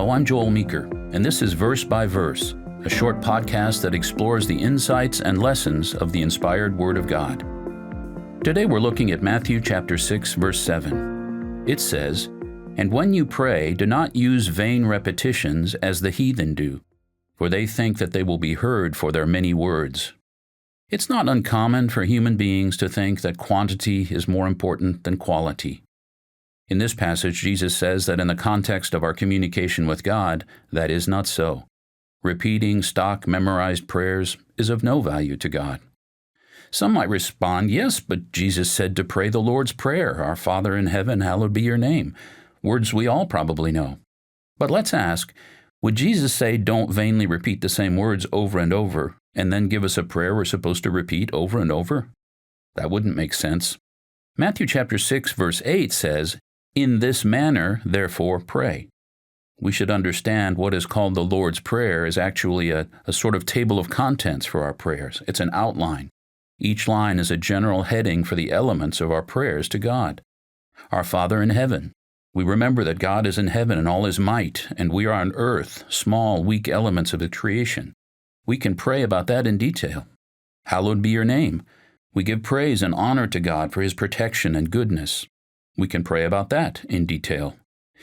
Hello, I'm Joel Meeker, and this is Verse by Verse, a short podcast that explores the insights and lessons of the inspired Word of God. Today we're looking at Matthew chapter 6, verse 7. It says, "And when you pray, do not use vain repetitions as the heathen do, for they think that they will be heard for their many words." It's not uncommon for human beings to think that quantity is more important than quality. In this passage, Jesus says that in the context of our communication with God, that is not so. Repeating stock memorized prayers is of no value to God. Some might respond, yes, but Jesus said to pray the Lord's Prayer, "Our Father in heaven, hallowed be your name," words we all probably know. But let's ask, would Jesus say don't vainly repeat the same words over and over, and then give us a prayer we're supposed to repeat over and over? That wouldn't make sense. Matthew chapter 6, verse 8 says, "In this manner, therefore, pray." We should understand what is called the Lord's Prayer is actually a sort of table of contents for our prayers. It's an outline. Each line is a general heading for the elements of our prayers to God. Our Father in heaven. We remember that God is in heaven in all His might, and we are on earth, small, weak elements of the creation. We can pray about that in detail. Hallowed be your name. We give praise and honor to God for His protection and goodness. We can pray about that in detail.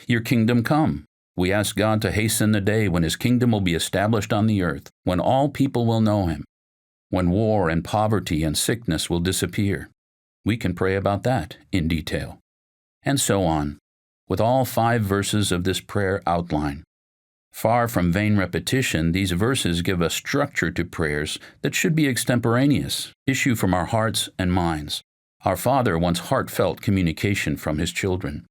Your kingdom come. We ask God to hasten the day when His kingdom will be established on the earth, when all people will know Him, when war and poverty and sickness will disappear. We can pray about that in detail. And so on, with all 5 verses of this prayer outline. Far from vain repetition, these verses give a structure to prayers that should be extemporaneous, issue from our hearts and minds. Our Father wants heartfelt communication from His children.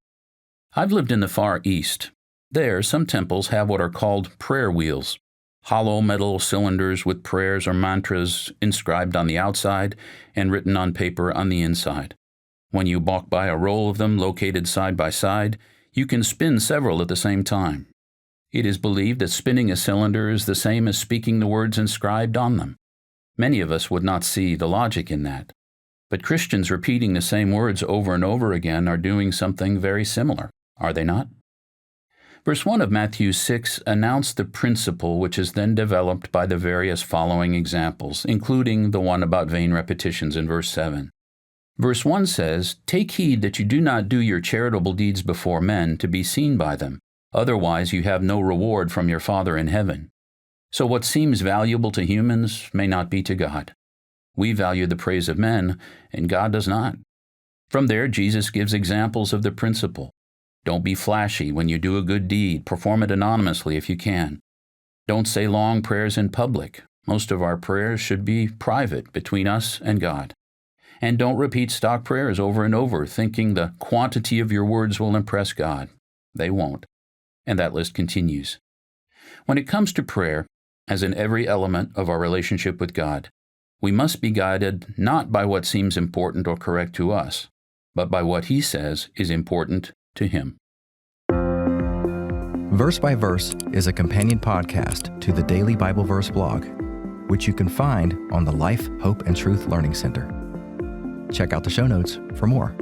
I've lived in the Far East. There, some temples have what are called prayer wheels, hollow metal cylinders with prayers or mantras inscribed on the outside and written on paper on the inside. When you walk by a row of them located side by side, you can spin several at the same time. It is believed that spinning a cylinder is the same as speaking the words inscribed on them. Many of us would not see the logic in that. But Christians repeating the same words over and over again are doing something very similar, are they not? Verse 1 of Matthew 6 announced the principle which is then developed by the various following examples, including the one about vain repetitions in verse 7. Verse 1 says, "Take heed that you do not do your charitable deeds before men to be seen by them. Otherwise you have no reward from your Father in heaven." So what seems valuable to humans may not be to God. We value the praise of men, and God does not. From there, Jesus gives examples of the principle. Don't be flashy when you do a good deed. Perform it anonymously if you can. Don't say long prayers in public. Most of our prayers should be private between us and God. And don't repeat stock prayers over and over, thinking the quantity of your words will impress God. They won't. And that list continues. When it comes to prayer, as in every element of our relationship with God, we must be guided not by what seems important or correct to us, but by what He says is important to Him. Verse by Verse is a companion podcast to the Daily Bible Verse blog, which you can find on the Life, Hope, and Truth Learning Center. Check out the show notes for more.